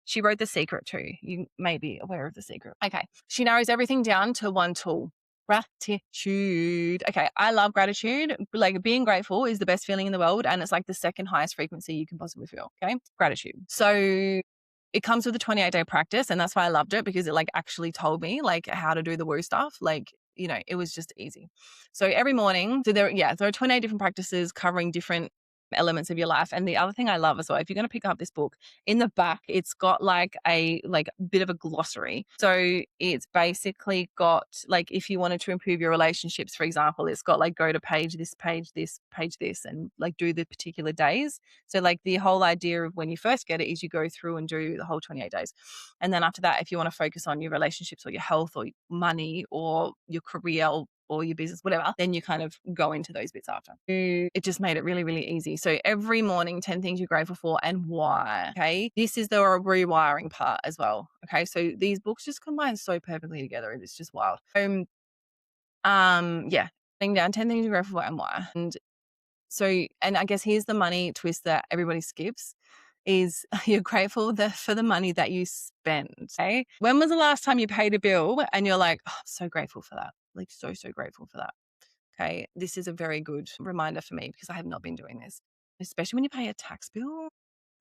she wrote The Secret too. You may be aware of The Secret. Okay, she narrows everything down to one tool: gratitude. Okay, I love gratitude. Like, being grateful is the best feeling in the world, and it's like the second highest frequency you can possibly feel. Okay, gratitude. So it comes with a 28-day practice, and that's why I loved it, because it like actually told me like how to do the woo stuff. Like, it was just easy. So every morning, there are 28 different practices covering different elements of your life. And the other thing I love as well, if you're going to pick up this book, in the back it's got like a bit of a glossary. So it's basically got, like, if you wanted to improve your relationships, for example, it's got like, go to page this, and like do the particular days. So like the whole idea of when you first get it is you go through and do the whole 28 days. And then after that, if you want to focus on your relationships or your health or money or your career or your business, whatever, then you kind of go into those bits after. It just made it really, really easy. So every morning, 10 things you're grateful for and why. Okay. This is the rewiring part as well. Okay. So these books just combine so perfectly together. It's just wild. Yeah. Thing down, 10 things you're grateful for and why. And I guess here's the money twist that everybody skips is you're grateful for the money that you spend. Okay. When was the last time you paid a bill and you're like, oh, I'm so grateful for that? Like, so, so grateful for that. Okay. This is a very good reminder for me, because I have not been doing this, especially when you pay a tax bill.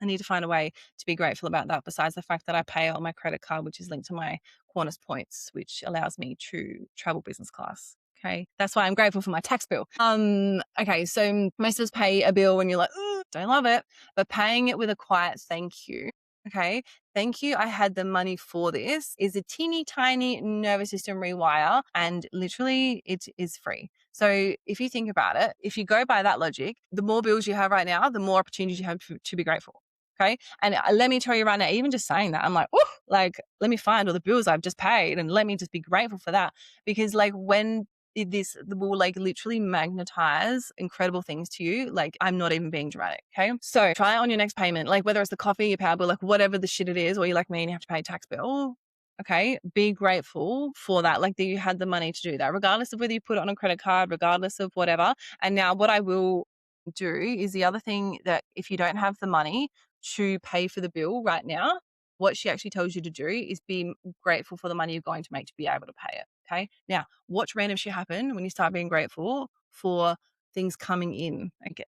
I need to find a way to be grateful about that, besides the fact that I pay on my credit card, which is linked to my Qantas points, which allows me to travel business class. Okay. That's why I'm grateful for my tax bill. Okay. So most of us pay a bill when you're like, don't love it, but paying it with a quiet thank you. Okay. Thank you. I had the money for this is a teeny tiny nervous system rewire, and literally it is free. So if you think about it, if you go by that logic, the more bills you have right now, the more opportunities you have to be grateful. Okay. And let me tell you right now, even just saying that, I'm like, oh, like, let me find all the bills I've just paid and let me just be grateful for that. Because like, when this will like literally magnetize incredible things to you. Like, I'm not even being dramatic. Okay. So try it on your next payment, like whether it's the coffee, your power bill, like whatever the shit it is, or you're like me and you have to pay a tax bill. Okay. Be grateful for that. Like, that you had the money to do that, regardless of whether you put it on a credit card, regardless of whatever. And now what I will do is the other thing, that if you don't have the money to pay for the bill right now, what she actually tells you to do is be grateful for the money you're going to make to be able to pay it. Okay. Now, watch random shit happen when you start being grateful for things coming in. Okay.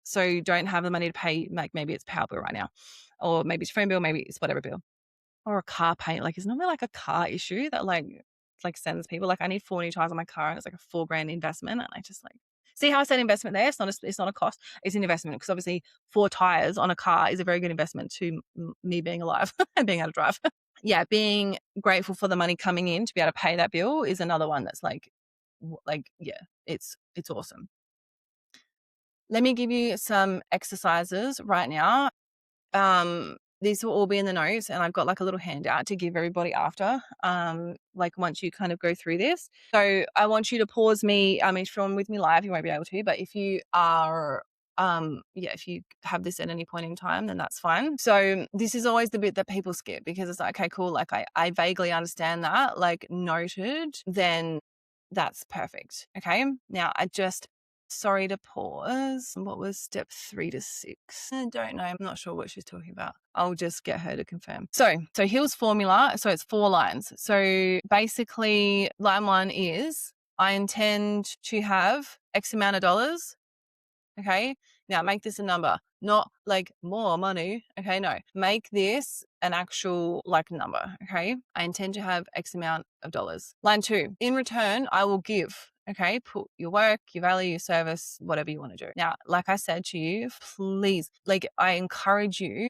So don't have the money to pay, like maybe it's power bill right now, or maybe it's phone bill, maybe it's whatever bill, or a car payment. Like, it's normally like a car issue that like sends people. Like, I need 4 new tires on my car, and it's like a $4,000 investment. And I just like, see how I said investment there? It's not a cost. It's an investment, because obviously 4 tires on a car is a very good investment to me being alive and being able to drive. yeah, being grateful for the money coming in to be able to pay that bill is another one that's like, yeah, it's awesome. Let me give you some exercises right now. These will all be in the notes, and I've got like a little handout to give everybody after, like once you kind of go through this. So I want you to pause me. I mean, if you're on with me live, you won't be able to, but if you are, if you have this at any point in time, then that's fine. So this is always the bit that people skip because it's like, okay, cool. Like I vaguely understand that, like noted, then that's perfect. Okay. Now sorry to pause. What was step 3 to 6? I don't know. I'm not sure what she's talking about. I'll just get her to confirm. So Hill's formula. So it's 4 lines. So basically line 1 is I intend to have X amount of dollars. Okay. Now make this a number, not like more money. Okay. No, make this an actual like number. Okay. I intend to have X amount of dollars. Line 2, in return, I will give. Okay. Put your work, your value, your service, whatever you want to do. Now, like I said to you, please, like I encourage you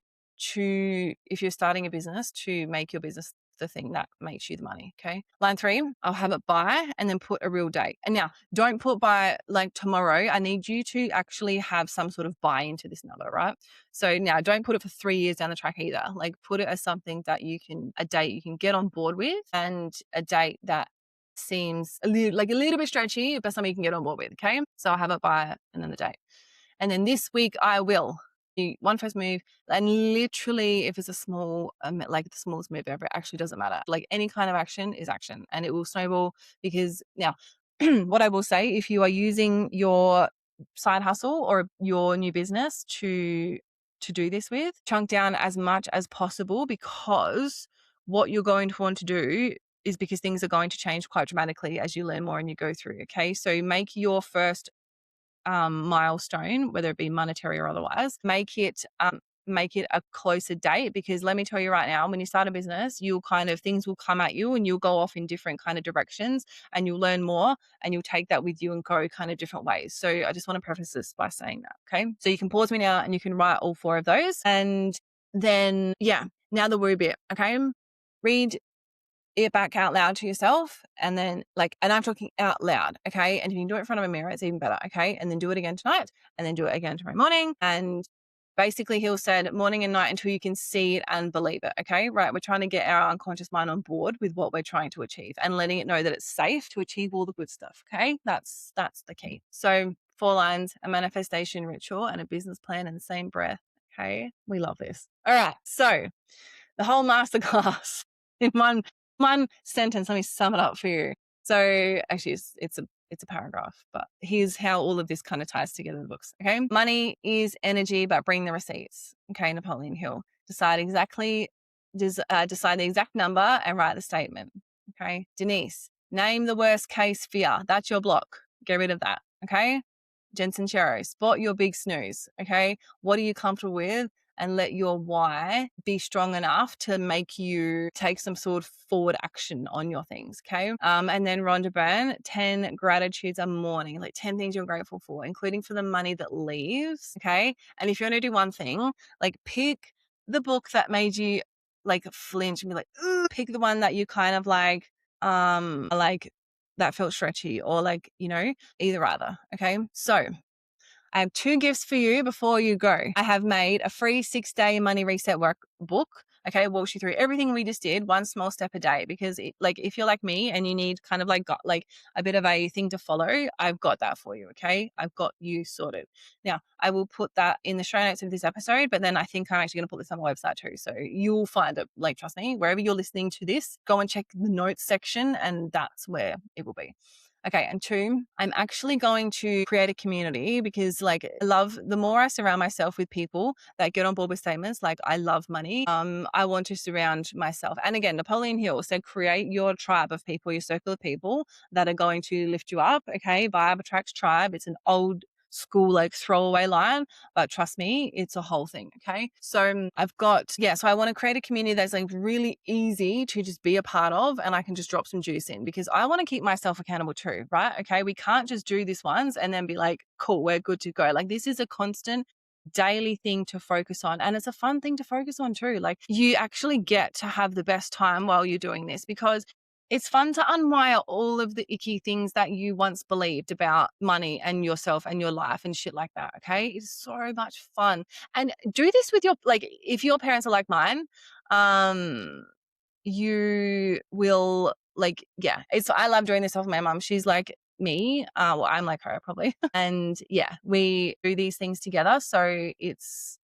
to, if you're starting a business, to make your business the thing that makes you the money. Okay. Line 3, I'll have it by and then put a real date. And now don't put by like tomorrow. I need you to actually have some sort of buy into this number, right? So now don't put it for 3 years down the track either. Like put it as something that a date you can get on board with, and a date that seems a little bit stretchy, but something you can get on board with. Okay. So I'll have it by and then the date. And then this week I will. One first move, and literally if it's a small, like the smallest move ever, it actually doesn't matter. Like any kind of action is action, and it will snowball. Because now what I will say, if you are using your side hustle or your new business to do this with, chunk down as much as possible, because what you're going to want to do is, because things are going to change quite dramatically as you learn more and you go through. Okay. So make your first milestone, whether it be monetary or otherwise, make it a closer date. Because let me tell you right now, when you start a business, things will come at you and you'll go off in different kind of directions, and you'll learn more and you'll take that with you and go kind of different ways. So I just want to preface this by saying that. Okay. So you can pause me now and you can write all 4 of those. And then, now the woo bit. Okay. Read it back out loud to yourself, and then and I'm talking out loud. Okay. And if you can do it in front of a mirror, it's even better. Okay. And then do it again tonight, and then do it again tomorrow morning. And basically Hill said morning and night until you can see it and believe it. Okay. Right. We're trying to get our unconscious mind on board with what we're trying to achieve, and letting it know that it's safe to achieve all the good stuff. Okay. That's the key. So 4 lines, a manifestation ritual, and a business plan in the same breath. Okay. We love this. All right. So the whole masterclass in one sentence. Let me sum it up for you. So actually it's a paragraph, but here's how all of this kind of ties together in the books. Okay. Money is energy, but bring the receipts. Okay. Napoleon Hill. Decide the exact number and write the statement. Okay. Denise, name the worst case fear. That's your block. Get rid of that. Okay. Sincero, spot your big snooze. Okay. What are you comfortable with? And let your why be strong enough to make you take some sort of forward action on your things. Okay. And then Rhonda Byrne, 10 gratitudes a morning, like 10 things you're grateful for, including for the money that leaves. Okay. And if you want to do one thing, like pick the book that made you like flinch and be like, ooh, pick the one that you kind of like that felt stretchy, or either rather. Okay. So I have 2 gifts for you before you go. I have made a free 6-day money reset workbook. Okay, it walks you through everything we just did, one small step a day. Because if you're like me and you need kind of got a bit of a thing to follow, I've got that for you. Okay, I've got you sorted. Now I will put that in the show notes of this episode, but then I think I'm actually going to put this on my website too, so you'll find it. Trust me, wherever you're listening to this, go and check the notes section, and that's where it will be. Okay. And 2, I'm actually going to create a community, because I love, the more I surround myself with people that get on board with statements like I love money, I want to surround myself. And again, Napoleon Hill said, create your tribe of people, your circle of people that are going to lift you up. Okay. Vibe attracts tribe. It's an old school throwaway line, but trust me, it's a whole thing. Okay. So so I want to create a community that's really easy to just be a part of, and I can just drop some juice in, because I want to keep myself accountable too, right? Okay. We can't just do this once and then be like, cool, we're good to go. This is a constant daily thing to focus on. And it's a fun thing to focus on too. Like, you actually get to have the best time while you're doing this, because it's fun to unwire all of the icky things that you once believed about money and yourself and your life and shit like that. Okay. It's so much fun. And do this with your, like, if your parents are like mine, you will, like, yeah, I love doing this with my mom. She's like me. Well, I'm like her probably. And yeah, we do these things together. So it's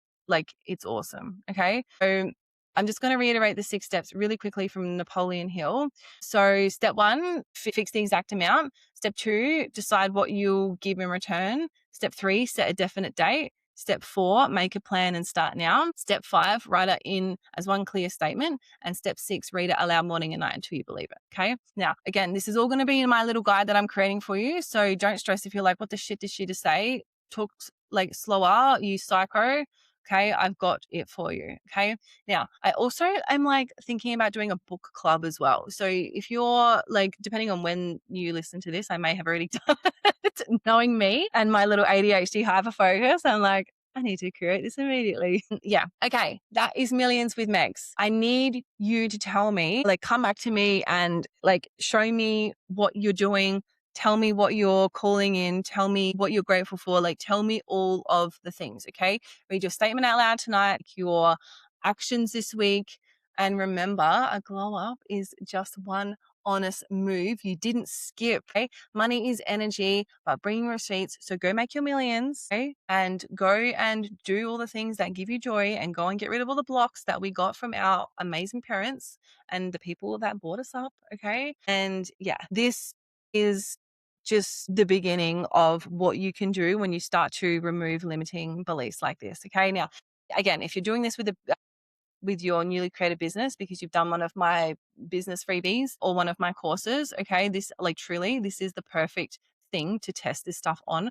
awesome. Okay. So I'm just going to reiterate the 6 steps really quickly from Napoleon Hill. So step 1, fix the exact amount. Step 2, decide what you'll give in return. Step 3, set a definite date. Step 4, make a plan and start now. Step 5, write it in as one clear statement. And step 6, read it aloud morning and night until you believe it. Okay. Now, again, this is all going to be in my little guide that I'm creating for you. So don't stress if you're like, what the shit did she just say? Talk like slower, you psycho. Okay. I've got it for you. Okay. Now, I also am like thinking about doing a book club as well. So if you're like, depending on when you listen to this, I may have already done it. Knowing me and my little ADHD hyper focus, I'm like, I need to create this immediately. Yeah. Okay. That is Millions with Megs. I need you to tell me, like, come back to me and like show me what you're doing. Tell me what you're calling in. Tell me what you're grateful for. Like, tell me all of the things. Okay. Read your statement out loud tonight, your actions this week. And remember, a glow up is just one honest move. You didn't skip. Okay. Money is energy, but bring receipts. So go make your millions, okay? And go and do all the things that give you joy, and go and get rid of all the blocks that we got from our amazing parents and the people that brought us up. Okay. And yeah, this is just the beginning of what you can do when you start to remove limiting beliefs like this. Okay. Now, again, if you're doing this with your newly created business because you've done one of my business freebies or one of my courses, okay, this, like, truly, this is the perfect thing to test this stuff on,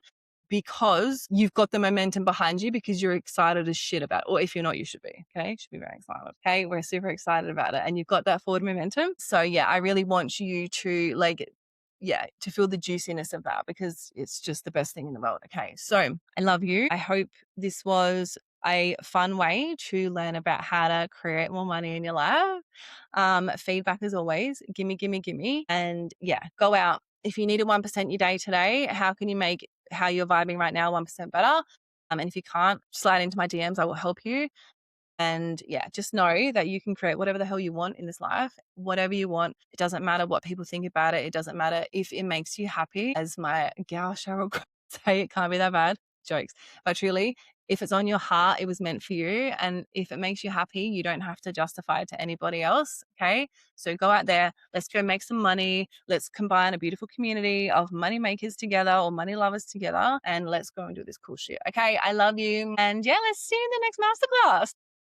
because you've got the momentum behind you, because you're excited as shit about it. Or if you're not, you should be. Okay. You should be very excited. Okay. We're super excited about it, and you've got that forward momentum. So yeah, I really want you to, like, yeah, to feel the juiciness of that, because it's just the best thing in the world. Okay. So I love you. I hope this was a fun way to learn about how to create more money in your life. Feedback as always, gimme. And yeah, go out. If you needed 1% your day today, how can you make how you're vibing right now 1% better? And if you can't, slide into my DMs, I will help you. And yeah, just know that you can create whatever the hell you want in this life, whatever you want. It doesn't matter what people think about it. It doesn't matter if it makes you happy. As my gal Cheryl could say, it can't be that bad. Jokes. But truly, if it's on your heart, it was meant for you. And if it makes you happy, you don't have to justify it to anybody else. Okay. So go out there. Let's go make some money. Let's combine a beautiful community of money makers together, or money lovers together. And let's go and do this cool shit. Okay. I love you. And yeah, let's see you in the next masterclass.